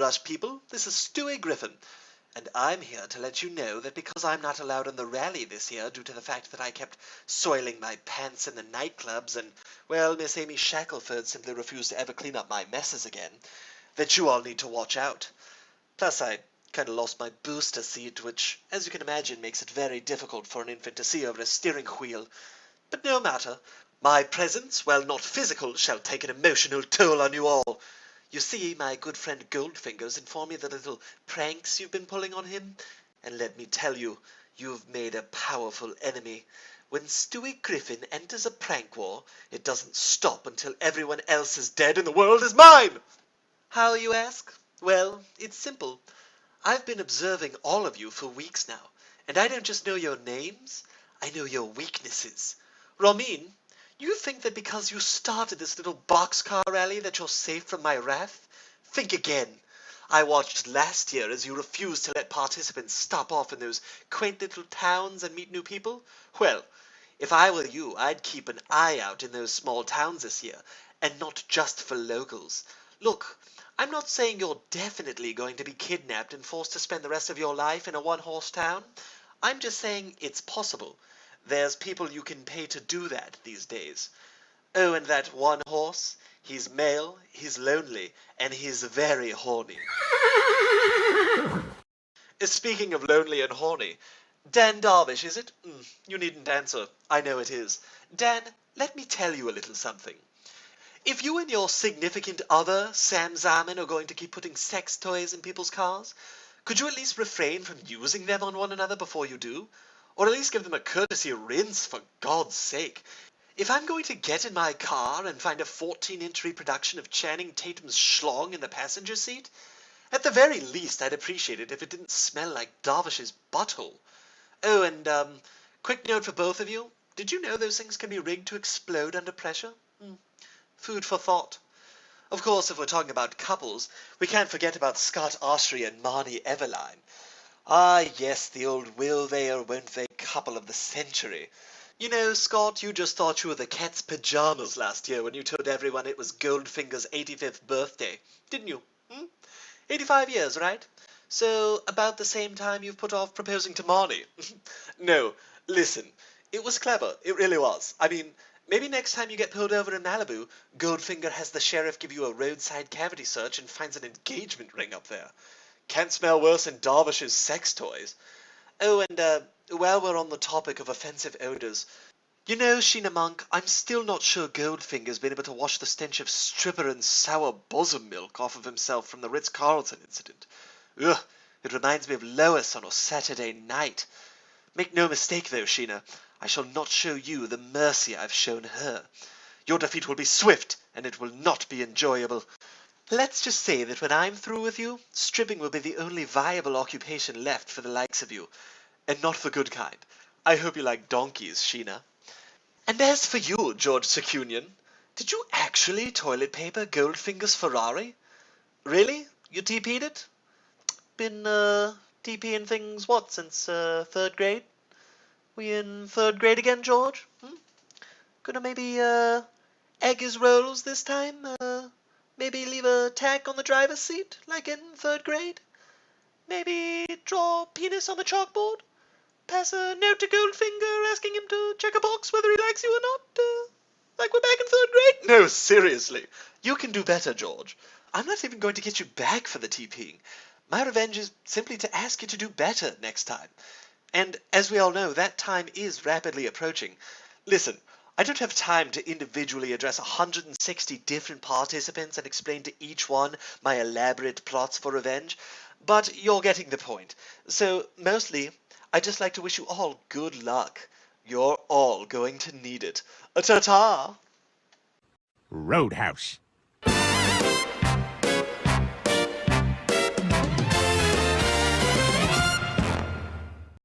Brush people, this is Stewie Griffin, and I'm here to let you know that because I'm not allowed in the rally this year due to the fact that I kept soiling my pants in the nightclubs and, well, Miss Amy Shackelford simply refused to ever clean up my messes again, that you all need to watch out. Plus, I kind of lost my booster seat, which, as you can imagine, makes it very difficult for an infant to see over a steering wheel. But no matter. My presence, while not physical, shall take an emotional toll on you all. You see, my good friend Goldfinger's informed me of the little pranks you've been pulling on him, and let me tell you, you've made a powerful enemy. When Stewie Griffin enters a prank war, it doesn't stop until everyone else is dead and the world is mine! How, you ask? Well, it's simple. I've been observing all of you for weeks now, and I don't just know your names, I know your weaknesses. Ramin, you think that because you started this little boxcar rally that you're safe from my wrath? Think again. I watched last year as you refused to let participants stop off in those quaint little towns and meet new people. Well, if I were you, I'd keep an eye out in those small towns this year, and not just for locals. Look, I'm not saying you're definitely going to be kidnapped and forced to spend the rest of your life in a one-horse town. I'm just saying it's possible. There's people you can pay to do that these days. Oh, and that one horse, he's male, he's lonely, and he's very horny. Speaking of lonely and horny, Dan Darvish, is it? You needn't answer. I know it is. Dan, let me tell you a little something. If you and your significant other, Sam Zaman, are going to keep putting sex toys in people's cars, could you at least refrain from using them on one another before you do? Or at least give them a courtesy rinse, for God's sake. If I'm going to get in my car and find a 14-inch reproduction of Channing Tatum's schlong in the passenger seat, at the very least I'd appreciate it if it didn't smell like Darvish's butthole. Oh, and, quick note for both of you. Did you know those things can be rigged to explode under pressure? Food for thought. Of course, if we're talking about couples, we can't forget about Scott Oshry and Marnie Everline. Ah, yes, the old will they or won't they couple of the century. You know, Scott, you just thought you were the cat's pajamas last year when you told everyone it was Goldfinger's 85th birthday, didn't you? 85 years, right? So, about the same time you've put off proposing to Marnie. No, listen, it was clever, it really was. I mean, maybe next time you get pulled over in Malibu, Goldfinger has the sheriff give you a roadside cavity search and finds an engagement ring up there. Can't smell worse than Darvish's sex toys. Oh, and, while we're on the topic of offensive odors, you know, Sheena Monk, I'm still not sure Goldfinger's been able to wash the stench of stripper and sour bosom milk off of himself from the Ritz-Carlton incident. Ugh, it reminds me of Lois on a Saturday night. Make no mistake, though, Sheena, I shall not show you the mercy I've shown her. Your defeat will be swift, and it will not be enjoyable. Let's just say that when I'm through with you, stripping will be the only viable occupation left for the likes of you. And not the good kind. I hope you like donkeys, Sheena. And as for you, George Secunian, did you actually toilet paper Goldfinger's Ferrari? Really? You TP'd it? Been, TPing things, what, since, 3rd grade? We in 3rd grade again, George? Gonna maybe, egg his rolls this time? Maybe leave a tack on the driver's seat, like in 3rd grade? Maybe draw penis on the chalkboard? Pass a note to Goldfinger asking him to check a box whether he likes you or not? Like we're back in 3rd grade? No, seriously. You can do better, George. I'm not even going to get you back for the TPing. My revenge is simply to ask you to do better next time. And as we all know, that time is rapidly approaching. Listen, I don't have time to individually address 160 different participants and explain to each one my elaborate plots for revenge, but you're getting the point. So, mostly, I'd just like to wish you all good luck. You're all going to need it. Ta-ta! Roadhouse.